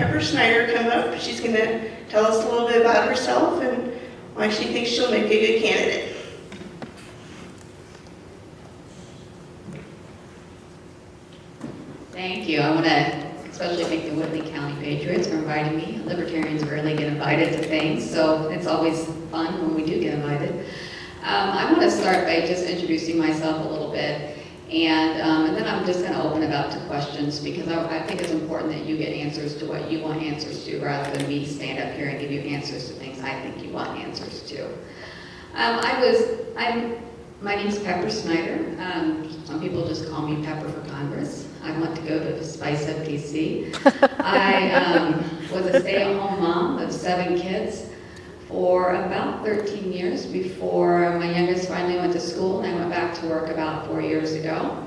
Pepper Snyder come up. She's going to tell us a little bit about herself and why she thinks she'll make a good candidate. Thank you. I want to especially thank the Whitley County Patriots for inviting me. Libertarians rarely get invited to things, so it's always fun when we do get invited. I want to start by just introducing myself a little bit, and then I'm just going to open it up to questions because I think it's important that you get answers to what you want answers to rather than me stand up here and give you answers to things I think you want answers to. My name's Pepper Snyder. Some people just call me Pepper for Congress. I want to go to Spice Up DC. I was a stay-at-home mom of 7 kids for about 13 years before my youngest finally went to school, and I went back to work about 4 years ago.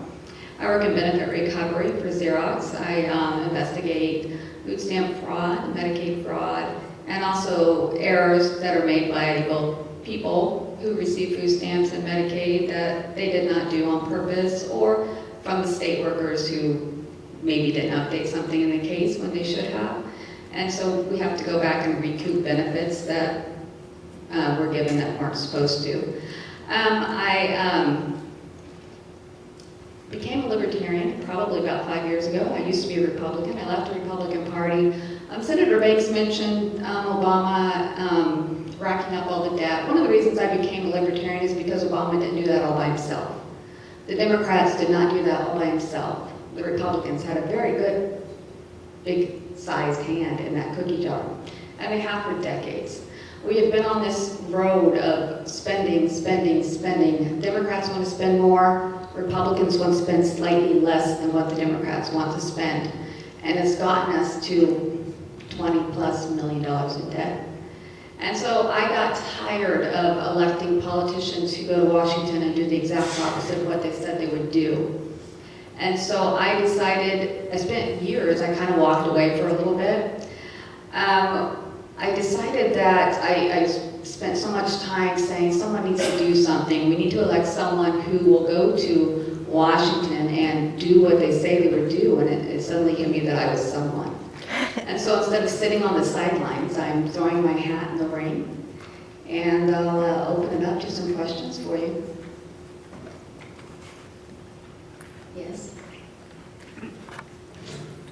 I work in benefit recovery for Xerox. I investigate food stamp fraud, Medicaid fraud, and also errors that are made by both people who receive food stamps and Medicaid that they did not do on purpose, or from the state workers who maybe didn't update something in the case when they should have. And so we have to go back and recoup benefits that were given that weren't supposed to. I became a Libertarian probably about 5 years ago. I used to be a Republican. I left the Republican Party. Senator Banks mentioned Obama racking up all the debt. One of the reasons I became a Libertarian is because Obama didn't do that all by himself. The Democrats did not do that all by himself. The Republicans had a very good, big-sized hand in that cookie jar, and they have for decades. We have been on this road of spending, spending, spending. Democrats want to spend more. Republicans want to spend slightly less than what the Democrats want to spend. And it's gotten us to $20+ million in debt. And so I got tired of electing politicians who go to Washington and do the exact opposite of what they said they would do. And so I decided, I spent years, I kind of walked away for a little bit. I decided that I spent so much time saying someone needs to do something. We need to elect someone who will go to Washington and do what they say they would do, and it suddenly hit me that I was someone. And so instead of sitting on the sidelines, I'm throwing my hat in the ring, and I'll open it up to some questions for you. Yes?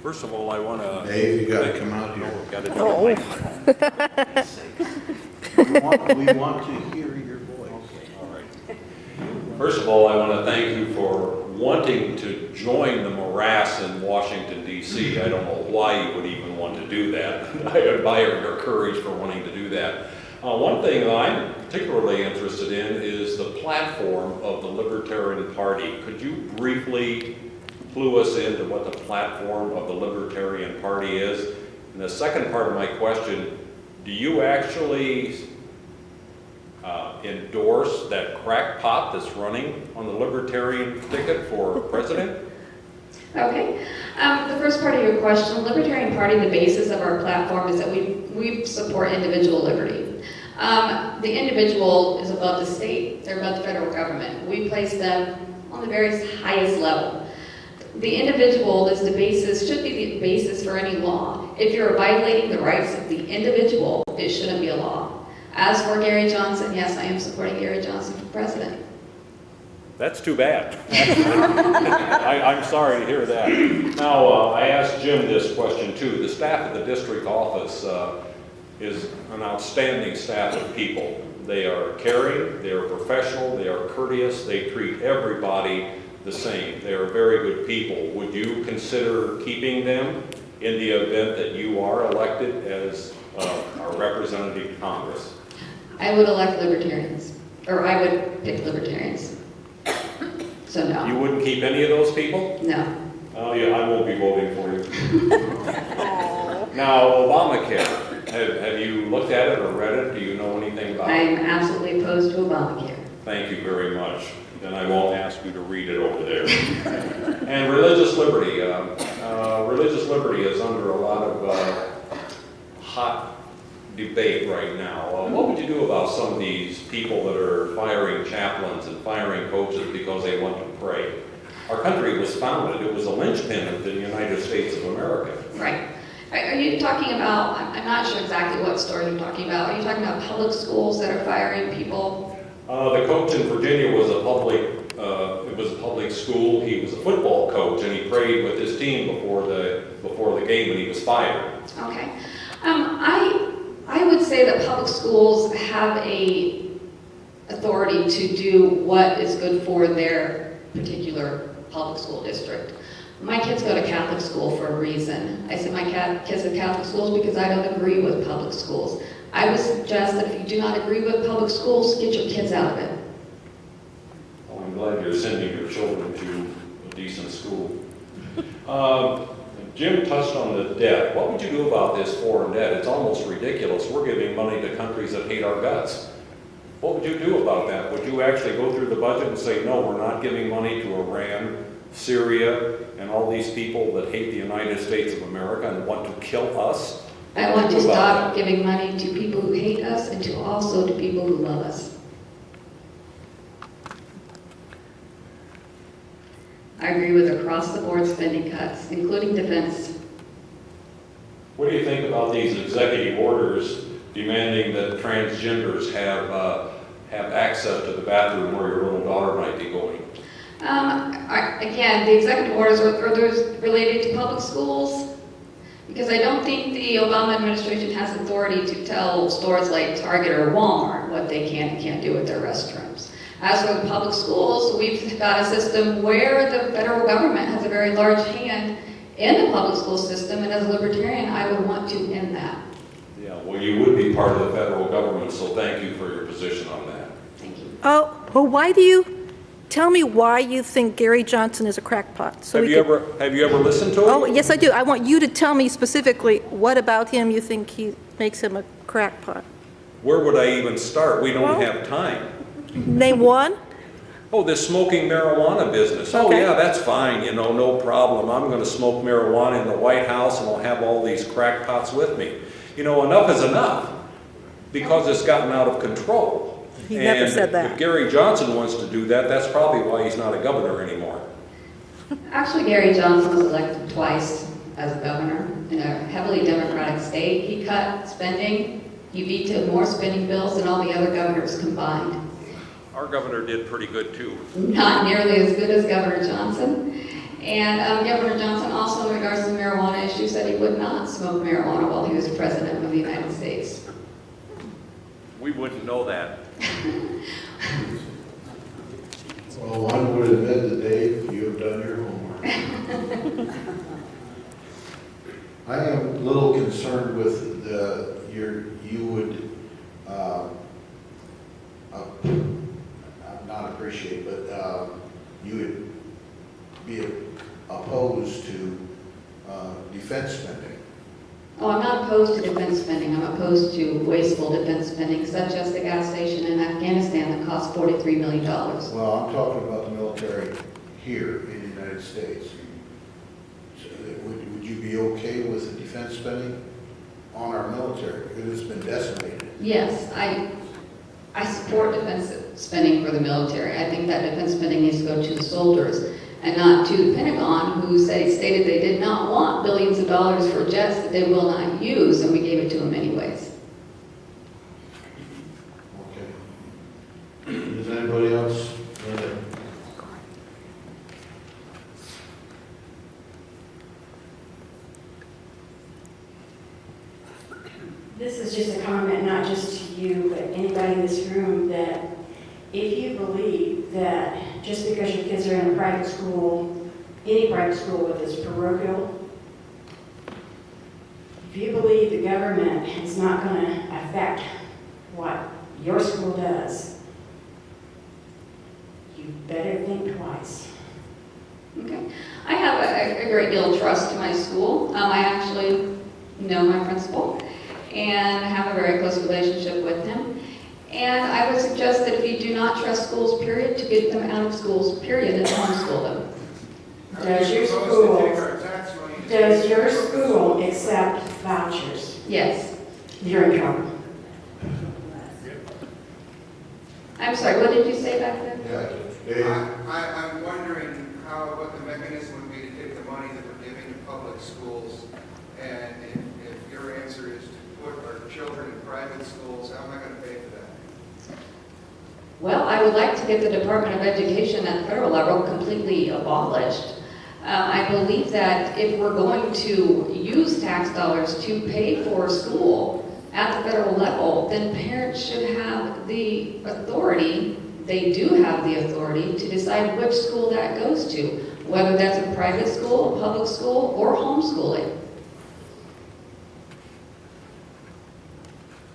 First of all, I want to... Dave, you got to come out here. Got to do We want to hear your voice. All right. First of all, I want to thank you for wanting to join the morass in Washington, D.C. I don't know why you would even want to do that. I admire your courage for wanting to do that. One thing that I'm particularly interested in is the platform of the Libertarian Party. Could you briefly clue us into what the platform of the Libertarian Party is? And the second part of my question, do you actually endorse that crackpot that's running on the Libertarian ticket for president? Okay. The first part of your question, the Libertarian Party, the basis of our platform is that we support individual liberty. The individual is above the state, they're above the federal government. We place them on the very highest level. The individual is the basis, should be the basis for any law. If you're violating the rights of the individual, it shouldn't be a law. As for Gary Johnson, yes, I am supporting Gary Johnson for president. That's too bad. I'm sorry to hear that. Now, I asked Jim this question too. The staff at the district office is an outstanding staff of people. They are caring, they are professional, they are courteous, they treat everybody the same. They are very good people. Would you consider keeping them in the event that you are elected as our representative to Congress? I would elect libertarians, or I would pick libertarians. So no. You wouldn't keep any of those people? No. Oh yeah, I won't be voting for you. Now, Obamacare. Have you looked at it or read it? Do you know anything about it? I am absolutely opposed to Obamacare. Thank you very much. Then I won't ask you to read it over there. And religious liberty. Religious liberty is under a lot of hot debate right now. What would you do about some of these people that are firing chaplains and firing coaches because they want to pray? Our country was founded, it was a linchpin of the United States of America. Right. Are you talking about, I'm not sure exactly what story you're talking about. Are you talking about public schools that are firing people? The coach in Virginia was a public school. He was a football coach, and he prayed with his team before the game, and he was fired. Okay. I would say that public schools have a authority to do what is good for their particular public school district. My kids go to Catholic school for a reason. I send my kids to Catholic schools because I don't agree with public schools. I would suggest that if you do not agree with public schools, get your kids out of it. Well, I'm glad you're sending your children to a decent school. Jim touched on the debt. What would you do about this foreign debt? It's almost ridiculous. We're giving money to countries that hate our guts. What would you do about that? Would you actually go through the budget and say, no, we're not giving money to Iran, Syria, and all these people that hate the United States of America and want to kill us? I want to stop giving money to people who hate us and to also to people who love us. I agree with across-the-board spending cuts, including defense. What do you think about these executive orders demanding that transgenders have access to the bathroom where your little daughter might be going? Again, the executive orders are those related to public schools? Because I don't think the Obama administration has authority to tell stores like Target or Walmart what they can and can't do with their restrooms. As for the public schools, we've got a system where the federal government has a very large hand in the public school system, and as a libertarian, I would want to end that. Yeah, well, you would be part of the federal government, so thank you for your position on that. Thank you. Oh, well, why do you, tell me why you think Gary Johnson is a crackpot? So Have you ever listened to him? Oh, yes, I do. I want you to tell me specifically what about him you think makes him a crackpot. Where would I even start? We don't Well- have time. Name one? Oh, this smoking marijuana business. Oh, Okay. yeah, that's fine, no problem. I'm going to smoke marijuana in the White House and I'll have all these crackpots with me. Enough is enough because it's gotten out of control. He never said If that. Gary Johnson wants to do that, that's probably why he's not a governor anymore. Actually, Gary Johnson was elected twice as governor in a heavily Democratic state. He cut spending. He vetoed more spending bills than all the other governors combined. Our governor did pretty good too. Not nearly as good as Governor Johnson. And Governor Johnson also, in regards to the marijuana issue, said he would not smoke marijuana while he was president of the United States. We wouldn't know that. Well, one would admit that, Dave, you have done your homework. I am a little concerned with you would, not appreciate, but you would be opposed to defense spending. Oh, I'm not opposed to defense spending. I'm opposed to wasteful defense spending, such as the gas station in Afghanistan that cost $43 million. Well, I'm talking about the military here in the United States. So, would you be okay with the defense spending on our military? Because it's been decimated. Yes, I support defense spending for the military. I think that defense spending needs to go to the soldiers and not to the Pentagon, who stated they did not want billions of dollars for jets that they will not use, and we gave it to them anyways. Okay. Does anybody else? Linda? This is just a comment, not just to you, but anybody in this room, that if you believe that just because your kids are in a private school, any private school, whether it's parochial, if you believe the government is not going to affect what your school does, you better think twice. Okay. I have a great deal of trust in my school. I actually know my principal and have a very close relationship with him. And I would suggest that if you do not trust schools, period, to get them out of schools, period, and homeschool them. Does your school accept vouchers? Yes. You're in trouble. I'm sorry, what did you say back there? Yeah. Dave? I'm wondering what the mechanism would be to take the money that we're giving to public schools, and if private schools, how am I gonna pay for that? Well, I would like to get the Department of Education at the federal level completely abolished. I believe that if we're going to use tax dollars to pay for school at the federal level, then parents should have the authority, they do have the authority to decide which school that goes to, whether that's a private school, a public school, or homeschooling.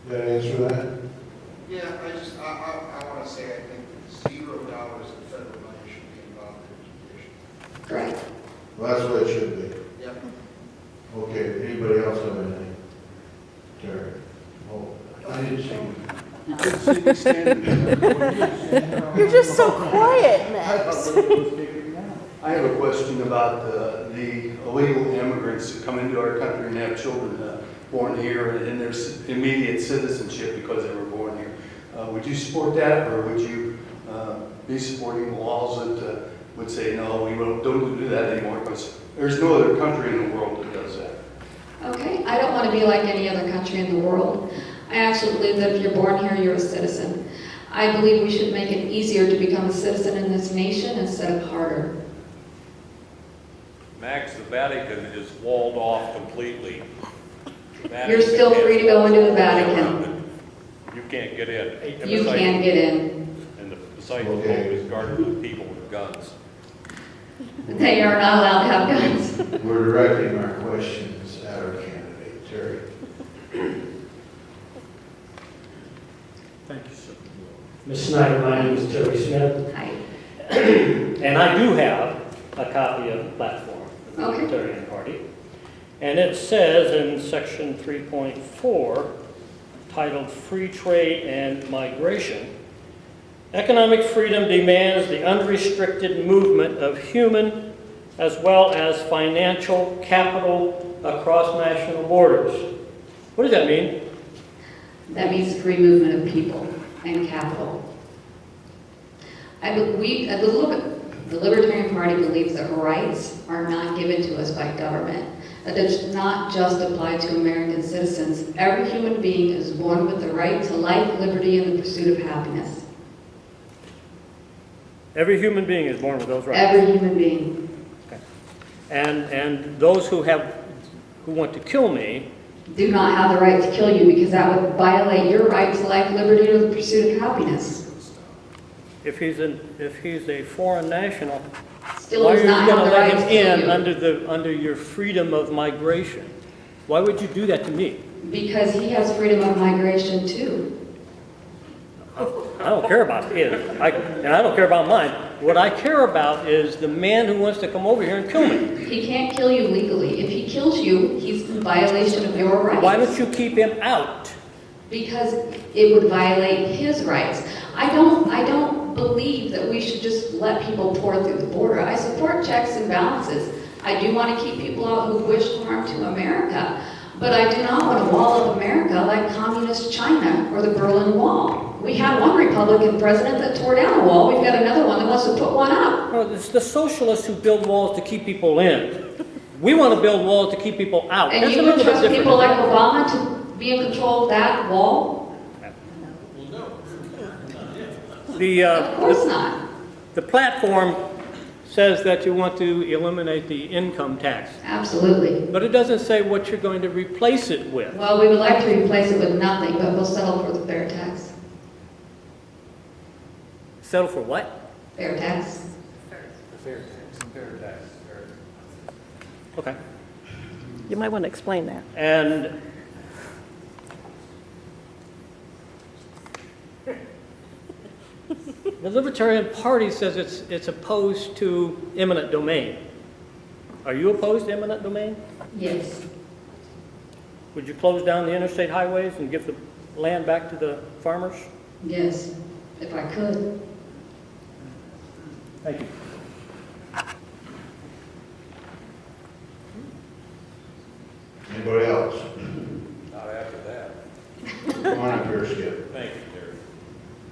Got an answer to that? Yeah, I wanna say I think that $0 in federal money should be involved in education. Correct. Well, that's what it should be. Yep. Okay, anybody else have anything? Terry? Oh, I didn't see you. You're just so quiet, Max. I have a question about the illegal immigrants that come into our country and have children born here and their immediate citizenship because they were born here. Would you support that, or would you be supporting laws that would say, no, we don't do that anymore, because there's no other country in the world that does that? Okay, I don't want to be like any other country in the world. I actually believe that if you're born here, you're a citizen. I believe we should make it easier to become a citizen in this nation instead of harder. Max, the Vatican is walled off completely. The Vatican You're still has free to go into the walls Vatican. around it. You can't get in. You can't get in. And the site of the Pope is guarded with people with guns. They are not allowed to have guns. We're directing our questions at our candidate, Terry. Thank you, sir. Ms. Snyder, my name is Terry Smith, Hi. and I do have a copy of the platform of the Okay. Libertarian Party. And it says in section 3.4, titled Free Trade and Migration, economic freedom demands the unrestricted movement of human as well as financial capital across national borders. What does that mean? That means free movement of people and capital. The Libertarian Party believes that rights are not given to us by government. That does not just apply to American citizens. Every human being is born with the right to life, liberty, and the pursuit of happiness. Every human being is born with those rights. Every human being. And those who want to kill me, Do not have the right to kill you because that would violate your right to life, liberty, or the pursuit of happiness. if he's a foreign national, Still why are does you not going have to the right let to him kill in you. under your freedom of migration? Why would you do that to me? Because he has freedom of migration too. I don't care about his, and I don't care about mine. What I care about is the man who wants to come over here and kill me. He can't kill you legally. If he kills you, he's in violation of your rights. Why don't you keep him out? Because it would violate his rights. I don't believe that we should just let people pour through the border. I support checks and balances. I do want to keep people out who wish harm to America. But I do not want a wall of America like communist China or the Berlin Wall. We had one Republican president that tore down a wall. We've got another one that wants to put one up. Well, it's the socialists who build walls to keep people in. We want to build walls to keep people out. And That's you a would little bit trust different. people like Obama to be in control of that wall? Of course not. The platform says that you want to eliminate the income tax, Absolutely. but it doesn't say what you're going to replace it with. Well, we would like to replace it with nothing, but we'll settle for the fair tax. Settle for what? Fair tax. Fair tax. Okay. You might want to explain that. And the Libertarian Party says it's opposed to eminent domain. Are you opposed to eminent domain? Yes. Would you close down the interstate highways and give the land back to the farmers? Yes, if I could. Thank you. Anybody else? Not after that. Come on up here, Skip. Thank you, Terry.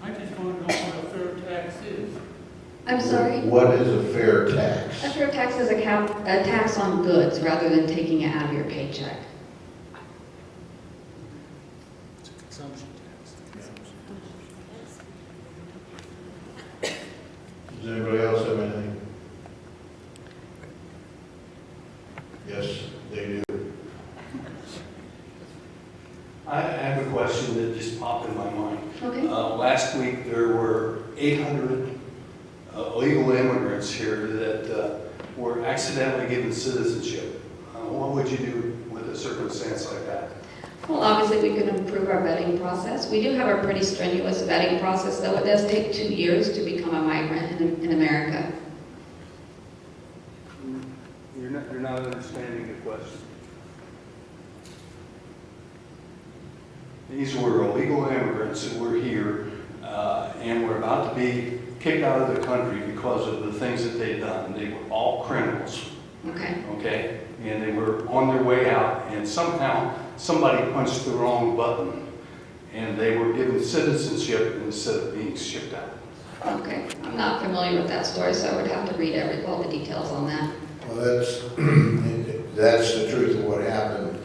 I just want to know what a fair tax is. I'm sorry? What is a fair tax? A fair tax is a tax on goods rather than taking it out of your paycheck. Does anybody else have anything? Yes, they do. I have a question that just popped in my mind. Okay. Last week, there were 800 illegal immigrants here that were accidentally given citizenship. What would you do with a circumstance like that? Well, obviously, we can improve our vetting process. We do have a pretty strenuous vetting process, though it does take 2 years to become a migrant in America. You're not understanding the question. These were illegal immigrants that were here and were about to be kicked out of the country because of the things that they'd done. They were all criminals, Okay. okay? And they were on their way out, and somehow somebody punched the wrong button, and they were given citizenship instead of being shipped out. Okay. I'm not familiar with that story, so I would have to read all the details on that. Well, that's the truth of what happened.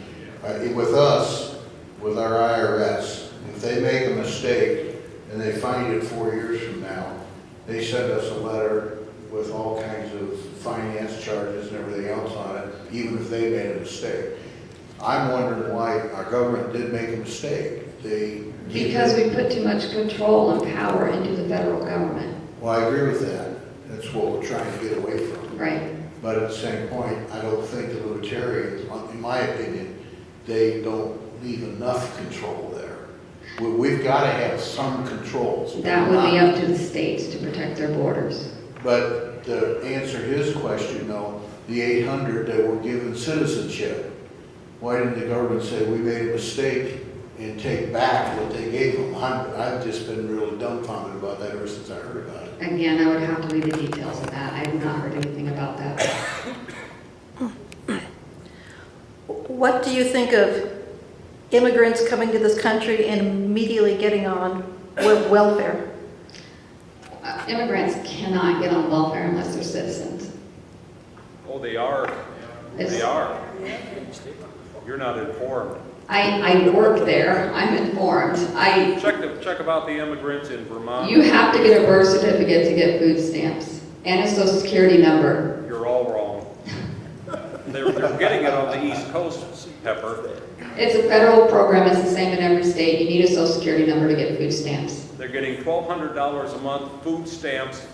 With us, with our IRS, if they make a mistake and they find it 4 years from now, they send us a letter with all kinds of finance charges and everything else on it, even if they made a mistake. I'm wondering why our government did make a mistake. Because we put too much control and power into the federal government. Well, I agree with that. That's what we're trying to get away from. Right. But at the same point, I don't think the Libertarians, in my opinion, they don't leave enough control there. We've got to have some controls. That would be up to the states to protect their borders. But to answer his question, though, the 800 that were given citizenship, why didn't the government say we made a mistake and take back what they gave them? I've just been really dumbfounded about that ever since I heard about it. Again, I would have to read the details of that. I have not heard anything about that. What do you think of immigrants coming to this country and immediately getting on welfare? Immigrants cannot get on welfare unless they're citizens. Oh, they are. They are. You're not informed. I work there. I'm informed. Check about the immigrants in Vermont. You have to get a birth certificate to get food stamps and a social security number. You're all wrong. They're getting it on the East Coast, Pepper. It's a federal program. It's the same in every state. You need a social security number to get food stamps. They're getting $1,200 a month, food stamps,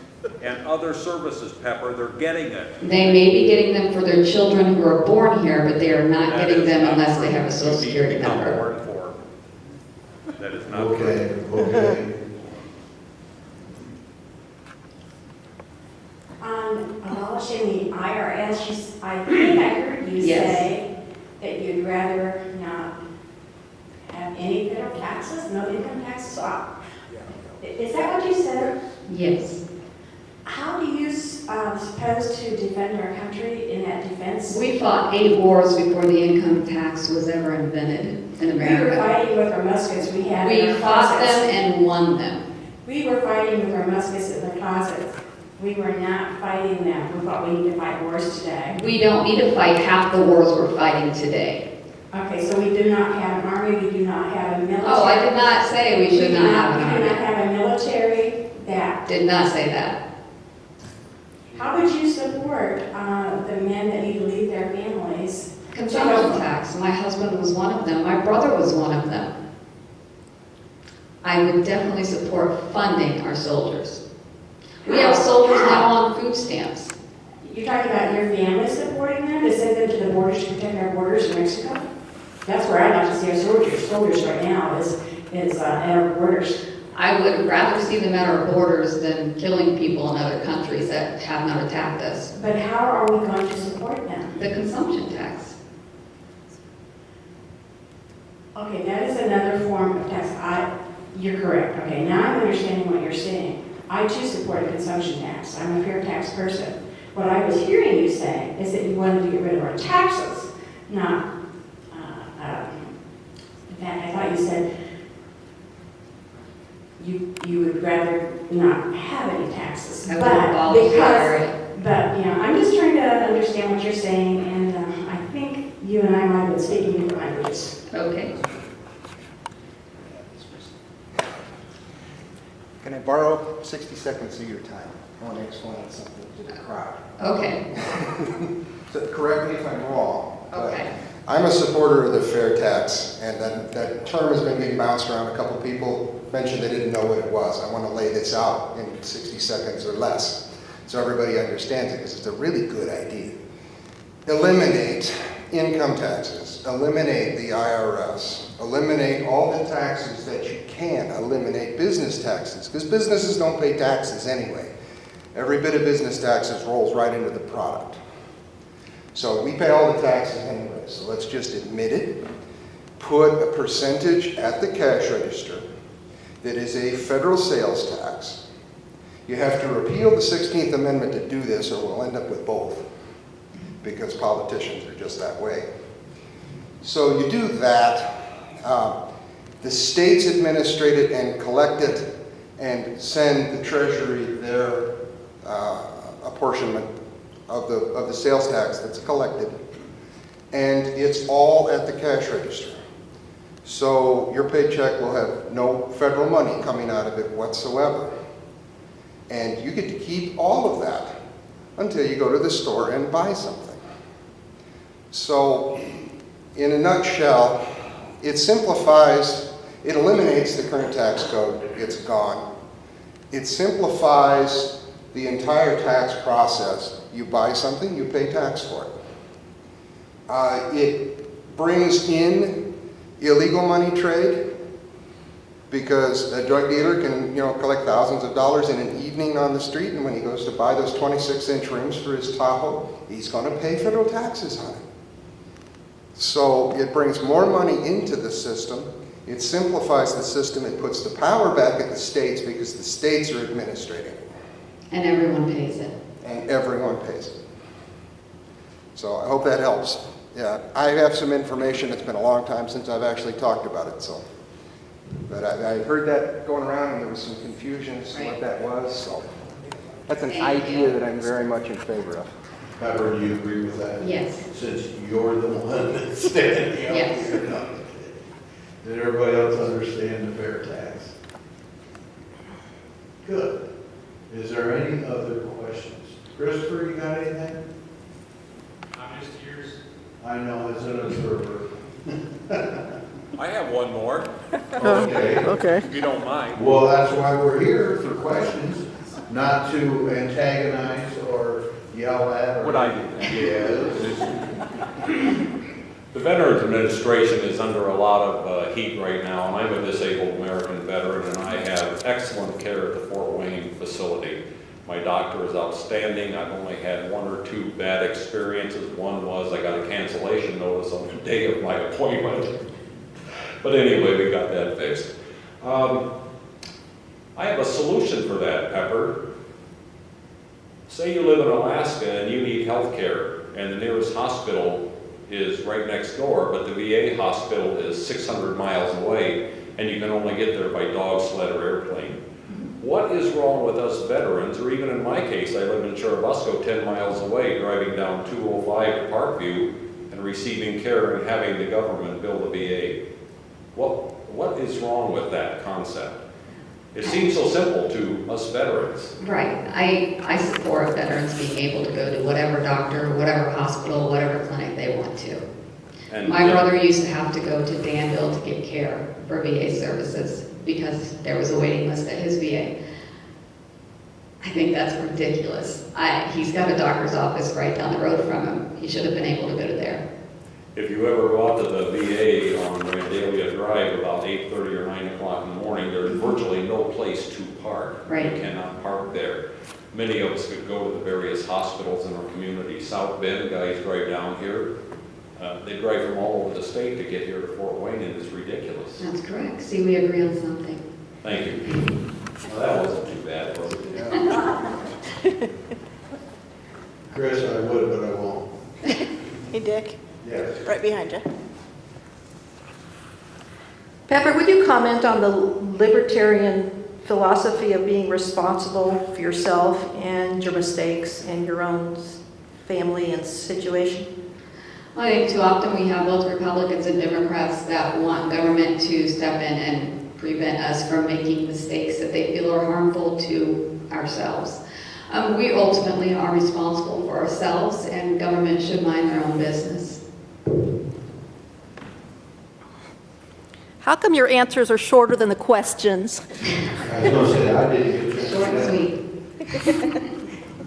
and other services, Pepper. They're getting it. They may be getting them for their children who are born here, but they are not That getting is them not unless they true. have a social You need to security become number. more informed. That is not Okay, true. okay. On abolishing the IRS, I think I heard you Yes. say that you'd rather not have any federal taxes, no income taxes. Is that what you said? Yes. How do you suppose to defend our country in that defense? We fought 8 wars before the income tax was ever invented in We were America. fighting with our muskets we had in We our fought closets. them and won them. We were fighting with our muskets in the closets. We were not fighting them. We thought we need to fight wars today. We don't need to fight half the wars we're fighting today. Okay, so we do not have an army, we do not have a military. Oh, I did not say we should not have an We do not army. have a military that. Did not say that. How would you support the men that need to leave their families? Consumption tax. My husband was one of them. My brother was one of them. I would definitely support funding our soldiers. We have soldiers now on food stamps. You're talking about your family supporting them, to send them to the borders to protect our borders in Mexico? That's where I'd like to see our soldiers right now, is at our borders. I would rather see them at our borders than killing people in other countries that have not attacked us. But how are we going to support them? The consumption tax. Okay, that is another form of tax. You're correct. Okay, now I'm understanding what you're saying. I too support a consumption tax. I'm a fair tax person. What I was hearing you say is that you wanted to get rid of our taxes, not, in fact, I thought you said you would rather not have any taxes. I would abolish the IRA. But, I'm just trying to understand what you're saying, and I think you and I might have been speaking different languages. Okay. I borrow 60 seconds of your time? I want to explain something to the crowd. Okay, So correct me if I'm wrong. but okay. I'm a supporter of the fair tax, and that term has been being bounced around. A couple people mentioned they didn't know what it was. I want to lay this out in 60 seconds or less so everybody understands it, because it's a really good idea. Eliminate income taxes, eliminate the IRS, eliminate all the taxes that you can, eliminate business taxes, because businesses don't pay taxes anyway. Every bit of business taxes rolls right into the product. So we pay all the taxes anyway, so let's just admit it. Put a percentage at the cash register that is a federal sales tax. You have to repeal the 16th Amendment to do this, or we'll end up with both, because politicians are just that way. So you do that. The states administrate it and collect it and send the Treasury their apportionment of the sales tax that's collected. And it's all at the cash register. So your paycheck will have no federal money coming out of it whatsoever. And you get to keep all of that until you go to the store and buy something. So in a nutshell, it simplifies, it eliminates the current tax code, it's gone. It simplifies the entire tax process. You buy something, you pay tax for it. It brings in illegal money trade, because a drug dealer can, collect thousands of dollars in an evening on the street, and when he goes to buy those 26-inch rims for his Tahoe, he's going to pay federal taxes on it. So it brings more money into the system. It simplifies the system. It puts the power back at the states, because the states are administrating it. And everyone pays it. And everyone pays it. So I hope that helps. Yeah, I have some information. It's been a long time since I've actually talked about it, so. But I heard that going around, and there was some confusion as to what that was, so. That's an idea that I'm very much in favor of. Pepper, do you agree with that? Yes. Since you're the one that's standing out Yes. here now. Did everybody else understand the fair tax? Good. Is there any other questions? Christopher, you got anything? I'm just yours. I know, it's an observer. I have one more, Okay. if you don't mind. Well, that's why we're here, for questions, not to antagonize or yell at or. What I do. Yes. The Veterans Administration is under a lot of heat right now, and I'm a disabled American veteran, and I have excellent care at the Fort Wayne facility. My doctor is outstanding. I've only had one or two bad experiences. One was I got a cancellation notice on the day of my appointment. But anyway, we got that fixed. I have a solution for that, Pepper. Say you live in Alaska and you need health care, and the nearest hospital is right next door, but the VA hospital is 600 miles away, and you can only get there by dog sled or airplane. What is wrong with us veterans, or even in my case, I live in Churubusco, 10 miles away, driving down 205 to Parkview and receiving care and having the government bill the VA? What is wrong with that concept? It seems so simple to us veterans. Right. I support veterans being able to go to whatever doctor, whatever hospital, whatever clinic they want to. And My brother used to have to go to Danville to get care for VA services because there was a waiting list at his VA. I think that's ridiculous. He's got a doctor's office right down the road from him. He should have been able to go to there. If you ever go out to the VA on Vandalia Drive about 8:30 or 9 o'clock in the morning, there's virtually no place to park. Right. You cannot park there. Many of us could go to the various hospitals in our community. South Bend, guys drive down here. They drive from all over the state to get here to Fort Wayne, and it's ridiculous. That's correct. See, we agree on something. Thank you. Well, that wasn't too bad, was it? Chris, I would, but I won't. Hey, Dick, Yes. right behind you. Pepper, would you comment on the libertarian philosophy of being responsible for yourself and your mistakes and your own family and situation? I think too often we have both Republicans and Democrats that want government to step in and prevent us from making mistakes that they feel are harmful to ourselves. We ultimately are responsible for ourselves, and government should mind their own business. How come your answers are shorter than the questions? I was gonna say, I didn't get Short and that. sweet.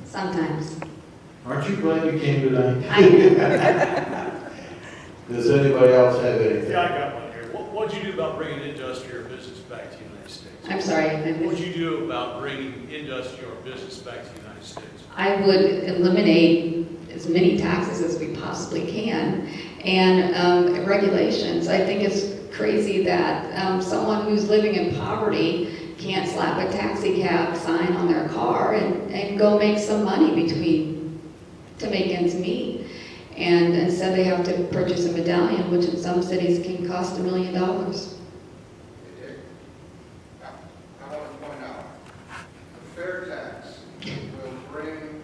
Sometimes. Aren't you glad you came tonight? I am. Does anybody else have anything? Yeah, I got one here. What'd you do about bringing industry or business back to the United States? I'm sorry. What'd you do about bringing industry or business back to the United States? I would eliminate as many taxes as we possibly can, and regulations. I think it's crazy that someone who's living in poverty can't slap a taxi cab sign on their car and go make some money to make ends meet. And instead they have to purchase a medallion, which in some cities can cost $1 million. It did. Now, I want to point out, the fair tax will bring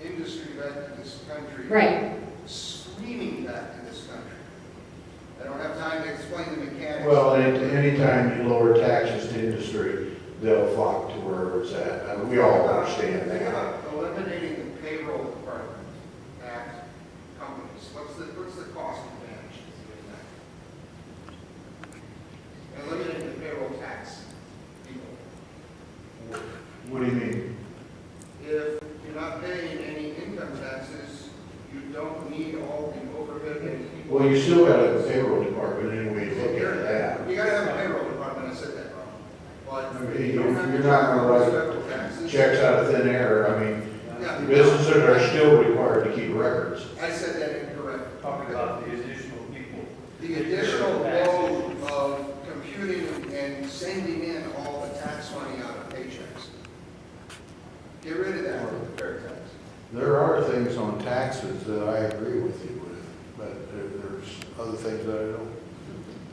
industry back to this country. Right. Screaming back to this country. I don't have time to explain the mechanics. Well, anytime you lower taxes to industry, they'll flock to where it's at. I mean, we all understand Think that. about eliminating the payroll department at companies. What's the cost advantage of doing that? Eliminating the payroll tax people. What do you mean? If you're not paying any income taxes, you don't need all the overhead and people. Well, you still got a payroll department anyway, look at that. You gotta have a payroll department, I said that wrong. I But mean, you don't have you're to not charge gonna write federal taxes. checks out of thin air. I mean, Yeah. businesses are still required to keep records. I said that incorrect. Talking about the additional people. The additional load of computing and sending in all the tax money out of paychecks. Get rid of that with the fair tax. There are things on taxes that I agree with you with, but there's other things that I don't.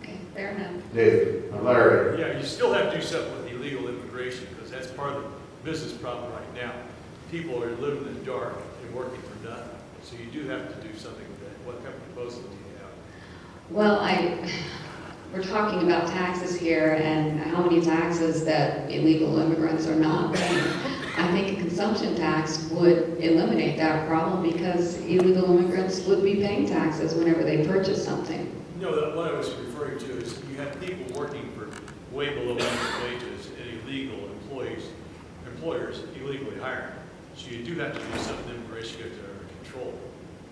Okay, fair enough. Dave, Larry, Yeah, you still have to do something with illegal immigration, because that's part of the business problem right now. People are living in the dark and working for nothing. So you do have to do something with that. What kind of proposal do you have? Well, we're talking about taxes here and how many taxes that illegal immigrants are not paying. I think a consumption tax would eliminate that problem because illegal immigrants would be paying taxes whenever they purchase something. No, what I was referring to is you have people working for way below minimum wages and employers illegally hiring. So you do have to do something in immigration to get it under control.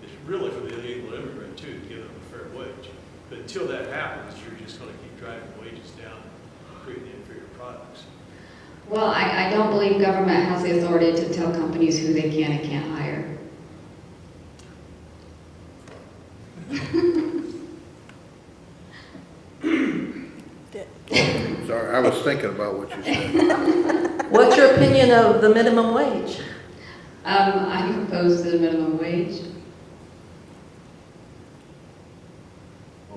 It's really for the illegal immigrant too, to give them a fair wage. But until that happens, you're just going to keep driving wages down, creating inferior products. Well, I don't believe government has the authority to tell companies who they can and can't hire. sorry, I was thinking about what you said. What's your opinion of the minimum wage? I'm opposed to the minimum wage.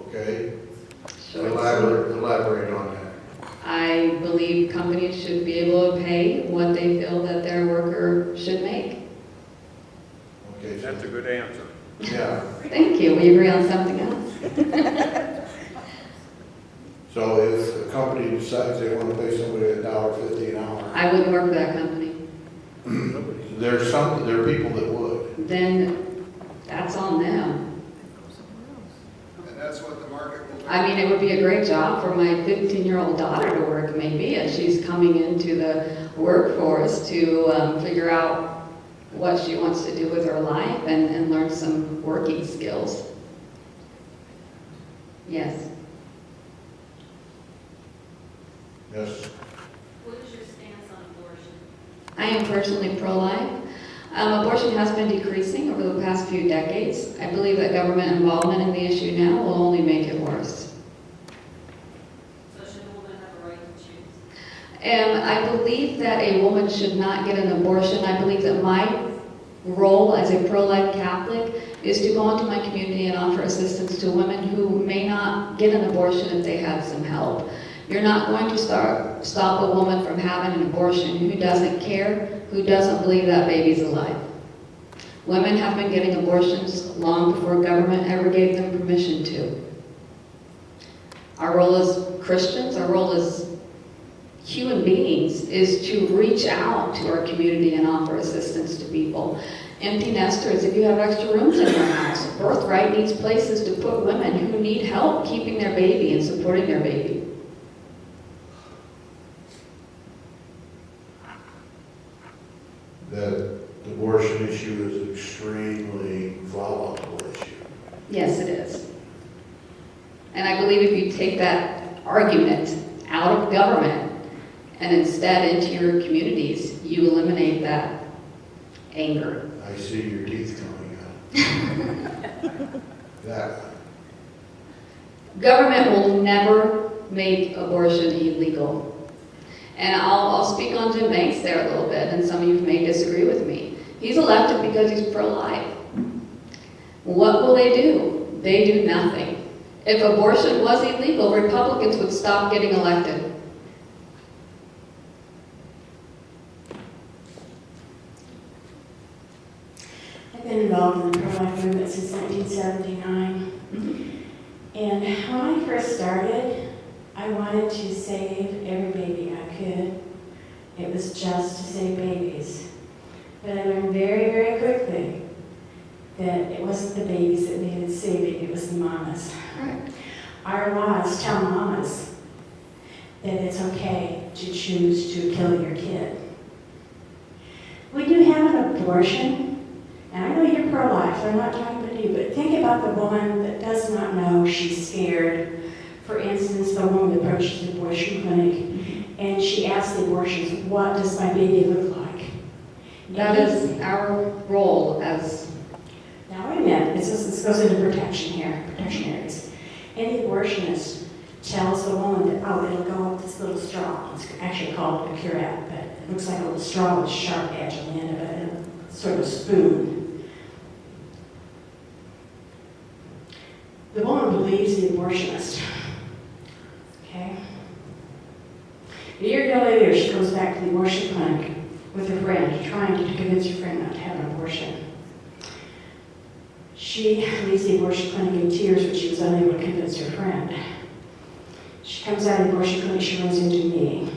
Okay, Sure. elaborate on that. I believe companies should be able to pay what they feel that their worker should make. Okay, so, That's a good answer. yeah, Thank you. We agree on something else. so if a company decides they want to pay somebody $1.50 an hour, I wouldn't work for that company. there are people that would. Then that's on them. And that's what the market will do. I mean, it would be a great job for my 15-year-old daughter to work, maybe, as she's coming into the workforce to figure out what she wants to do with her life and learn some working skills. Yes. Yes. What is your stance on abortion? I am personally pro-life. Abortion has been decreasing over the past few decades. I believe that government involvement in the issue now will only make it worse. So should a woman have a right to choose? And I believe that a woman should not get an abortion. I believe that my role as a pro-life Catholic is to go into my community and offer assistance to women who may not get an abortion if they had some help. You're not going to stop a woman from having an abortion who doesn't care, who doesn't believe that baby's alive. Women have been getting abortions long before government ever gave them permission to. Our role as Christians, our role as human beings is to reach out to our community and offer assistance to people. Empty nesters, if you have extra rooms in your house, Birthright needs places to put women who need help keeping their baby and supporting their baby. That abortion issue is extremely volatile issue. Yes, it is. And I believe if you take that argument out of government and instead into your communities, you eliminate that anger. I see your teeth coming out. That, Government will never make abortion illegal. And I'll speak on Jim Banks there a little bit, and some of you may disagree with me. He's elected because he's pro-life. What will they do? They do nothing. If abortion was illegal, Republicans would stop getting elected. I've been involved in the pro-life movement since 1979. And when I first started, I wanted to save every baby I could. It was just to save babies. But I learned very, very quickly that it wasn't the babies that needed saving, it was the mamas. Right. Our laws tell mamas that it's okay to choose to kill your kid. When you have an abortion, and I know you're pro-life, so I'm not talking about you, but think about the woman that does not know she's scared. For instance, the woman that approaches the abortion clinic, and she asks the abortionist, what does my baby look like? That is our role as... Now wait a minute, this goes into protection here, protection areas. Any abortionist tells the woman that, oh, it'll go up this little straw. It's actually called a curette, but it looks like a little straw with a sharp edge on the end of it, and a sort of spoon. The woman believes the abortionist. Okay? A year later, she goes back to the abortion clinic with her friend, trying to convince her friend not to have an abortion. She leaves the abortion clinic in tears when she was unable to convince her friend. She comes out of the abortion clinic, she runs into me.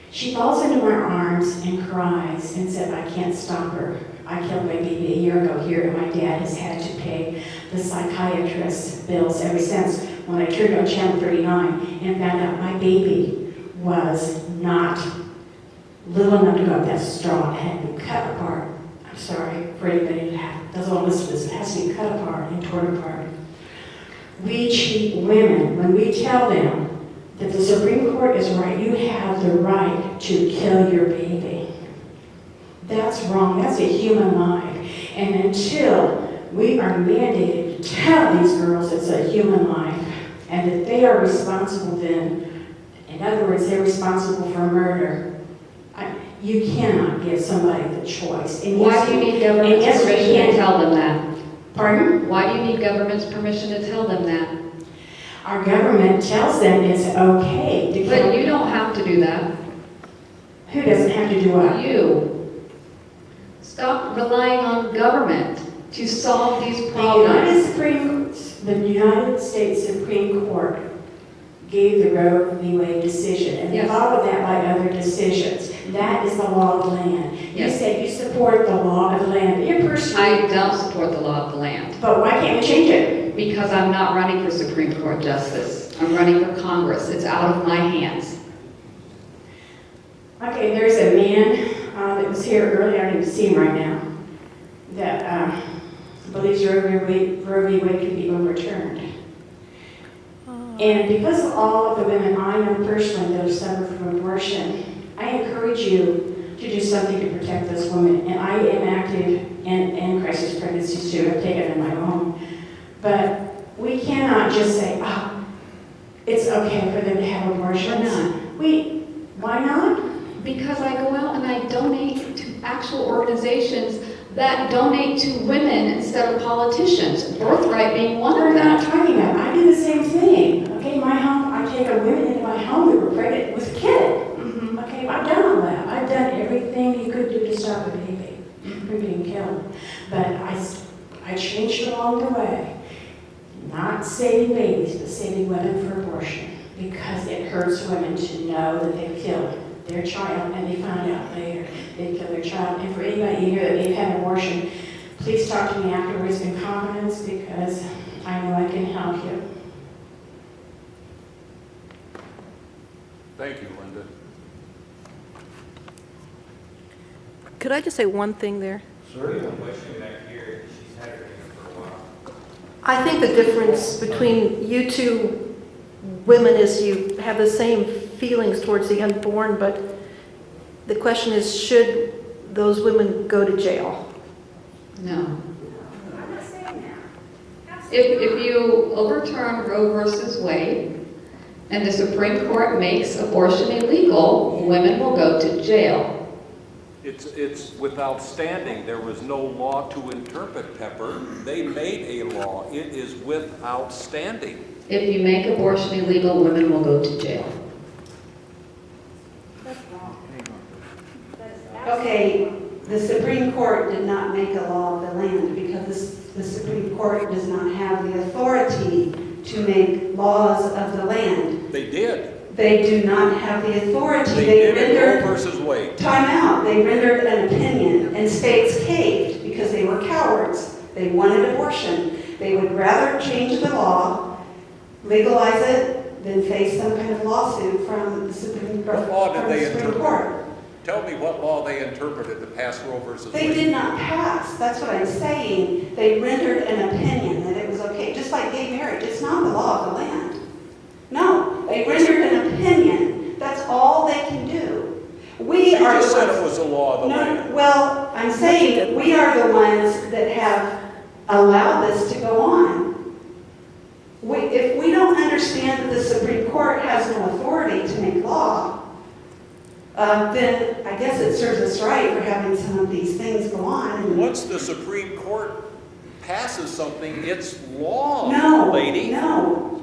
She falls into my arms and cries and said, I can't stop her. I killed my baby a year ago here, and my dad has had to pay the psychiatrist's bills ever since when I turned on Channel 39 and found out my baby was not little enough to go up that straw. It had been cut apart. I'm sorry for anybody that doesn't want to listen to this. It has to be cut apart and torn apart. We cheat women when we tell them that the Supreme Court is right. You have the right to kill your baby. That's wrong. That's a human life. And until we are mandated to tell these girls it's a human life and that they are responsible then, in other words, they're responsible for murder, you cannot give somebody the choice. And Why do you need government's permission to tell them that? Pardon? Why do you need government's permission to tell them that? Our government tells them it's okay to kill. But you don't have to do that. Who doesn't have to do what? You. Stop relying on government to solve these problems. The United States Supreme Court gave the Roe v. Wade decision, and they Yes. followed that by other decisions. That is the law of the land. Yes. You said you support the law of the land, but you're personally... I don't support the law of the land. But why can't we change it? Because I'm not running for Supreme Court justice. I'm running for Congress. It's out of my hands. Okay, there's a man that was here earlier, I don't even see him right now, that believes Roe v. Wade can be overturned. And because of all of the women I know personally that have suffered from abortion, I encourage you to do something to protect those women. And I am active in crisis pregnancies too. I've taken it on my own. But we cannot just say, oh, it's okay for them to have abortions. Why not? Because I go out and I donate to actual organizations that donate to women instead of politicians. Birthright being one We're of not them. talking about. I do the same thing. Okay, my home. I take a women into my home that were pregnant with a kid. Mm-hmm. Okay, I've done all that. I've done everything you could do to stop a baby from being killed. But I changed along the way. Not not saving babies, but saving women for abortion, because it hurts women to know that they've killed their child, and they found out later they killed their child. And for anybody here that they've had an abortion, please talk to me afterwards in confidence, because I know I can help you. Thank you, Linda. Could I just say one thing there? I think the difference between you two women is you have the same feelings towards the unborn, but the question is, should those women go to jail? No. I'm not saying that. If you overturn Roe versus Wade and the Supreme Court makes abortion illegal, women will go to jail. It's without standing. There was no law to interpret, Pepper. They made a law. It is without standing. If you make abortion illegal, women will go to jail. Okay, the Supreme Court did not make a law of the land, because the Supreme Court does not have the authority to make laws of the land. They did. They do not have the authority. They did it Roe versus Wade. Time out. They rendered an opinion, and states caved because they were cowards. They wanted abortion. They would rather change the law, legalize it, than face some kind of lawsuit from the Supreme Court. What law did they interpret? Tell me what law they interpreted to pass Roe versus They Wade. did not pass. That's what I'm saying. They rendered an opinion that it was okay, just like gay marriage. It's not the law of the land. No, they rendered an opinion. That's all they can do. We You are just the said ones. it was the law of the No, land. well, I'm saying we are the ones that have allowed this to go on. If we don't understand that the Supreme Court has no authority to make law, then I guess it serves us right for having some of these things go on. Once the Supreme Court passes something, it's law, No, lady. no,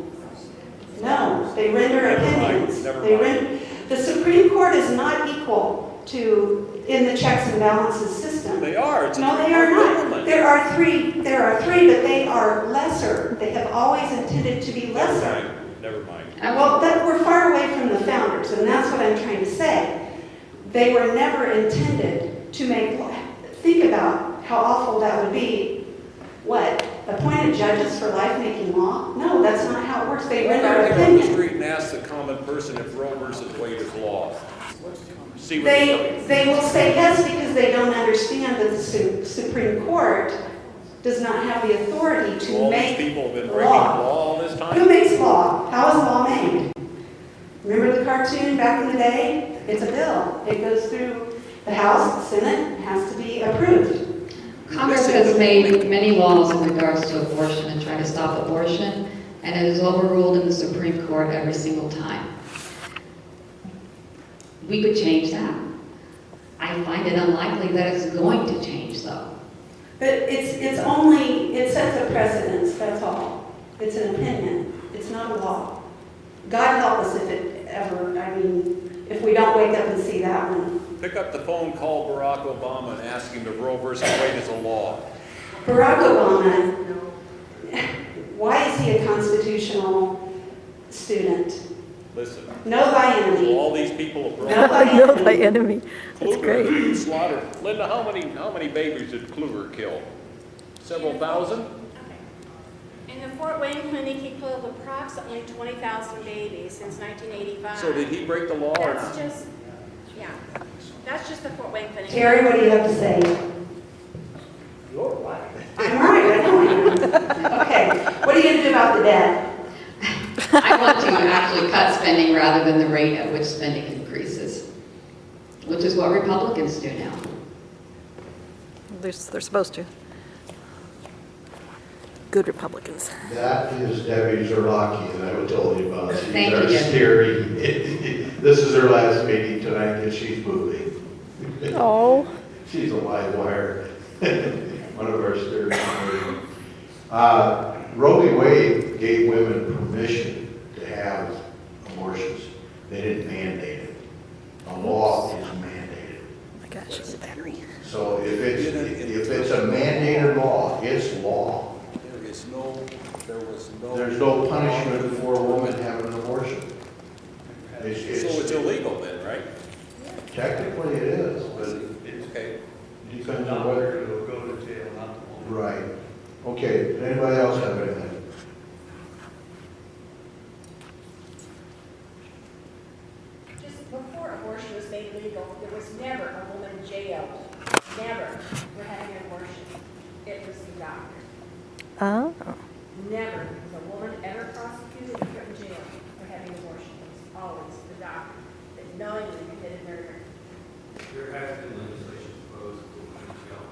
they render Never mind, opinions. never They mind. The Supreme Court is not equal to, in the checks and balances system. They are. It's a No, they are three-part not. government. There are three, but they are lesser. They have always intended to be lesser. Never mind. Well, we're far away from the founders, and that's what I'm trying to say. They were never intended to make law. Think about how awful that would be. What? Appointed judges for life making law? No, that's not how it works. They Walk render out there on the opinion. street and ask the common person if Roe versus Wade is law. See what they tell you. They will say yes because they don't understand that the Supreme Court does not have the authority to All these make people have been breaking law. law all this Who time. makes law? How is law made? Remember the cartoon back in the day? It's a bill. It goes through the House, the Senate, it has to be approved. Congress has made many laws in regards to abortion and trying to stop abortion, and it is overruled in the Supreme Court every single time. We could change that. I find it unlikely that it's going to change, though. But it's only, it sets a precedence, that's all. It's an opinion. It's not a law. God help us if it ever, if we don't wake up and see that one. Pick up the phone, call Barack Obama, and ask him if Roe versus Wade is a law. Barack Obama, why is he a constitutional student? Listen, Know thy enemy. all these people have Know brought thy I know enemy. thy enemy. That's great. Kluger slaughtered. Linda, how many babies did Kluger kill? Several thousand? In the Fort Wayne Clinic, he killed approximately 20,000 babies since 1985. So did he break the law or That's not? just, yeah, that's just the Fort Wayne Clinic. Terry, what do you have to say? You're right. I'm right, I know I am. Okay, what are you going to do about the debt? I want to actually cut spending rather than the rate at which spending increases, which is what Republicans do now. They're supposed to. Good Republicans. That is Debbie Zerlocki, and I would tell you about. She's Thank our you, Debbie. steering. This is her last meeting tonight, and she's moving. Oh. She's a live wire, one of our steering. Roe v. Wade gave women permission to have abortions. They didn't mandate it. A law is mandated. Oh my gosh, it's a battery. So if it's a mandated law, it's law. There was There's no punishment for a woman having an abortion. So it's illegal then, right? Technically it is, but Okay. it depends on whether. It'll go to jail, not the woman. Right. Okay, anybody else have anything? Just before abortion was made legal, there was never a woman jailed, never, for having an abortion. It was the doctor. Oh. Never was a woman ever prosecuted or put in jail for having an abortion. It was always the doctor that knowingly committed murder. There has been legislation proposed to women jail.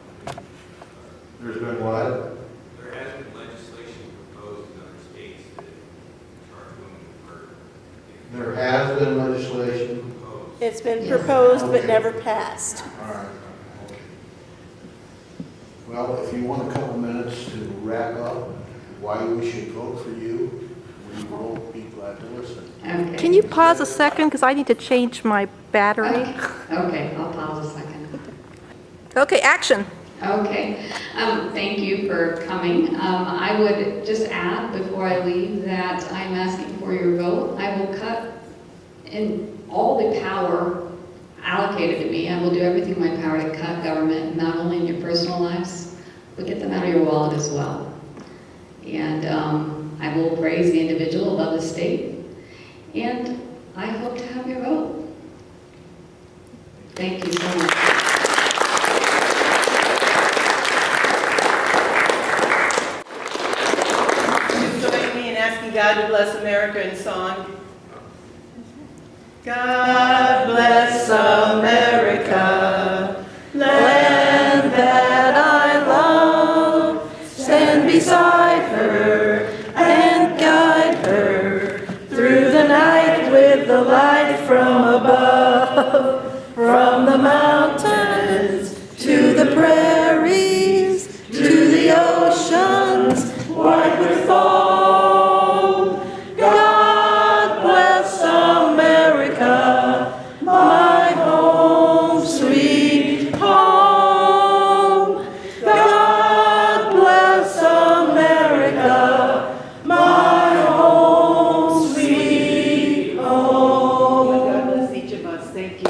There's been what? There has been legislation proposed in other states that charge women with murder. There has been legislation. Proposed. It's been proposed but never passed. All right. Okay. Well, if you want a couple minutes to wrap up why we should vote for you, we will be glad to listen. Okay. Can you pause a second, because I need to change my battery? Okay, I'll pause a second. Okay, action. Okay, thank you for coming. I would just add before I leave that I'm asking for your vote. I will cut in all the power allocated to me. I will do everything in my power to cut government, not only in your personal lives, but get them out of your wallet as well. And I will praise the individual above the state, and I hope to have your vote. Thank you so much. Join me in asking God to bless America in song. God bless America, land that I love. Stand beside her and guide her through the night with the light from above. From the mountains to the prairies to the oceans white with foam. God bless America, my home, sweet home. God bless America, my home, sweet home. God bless each of us. Thank you.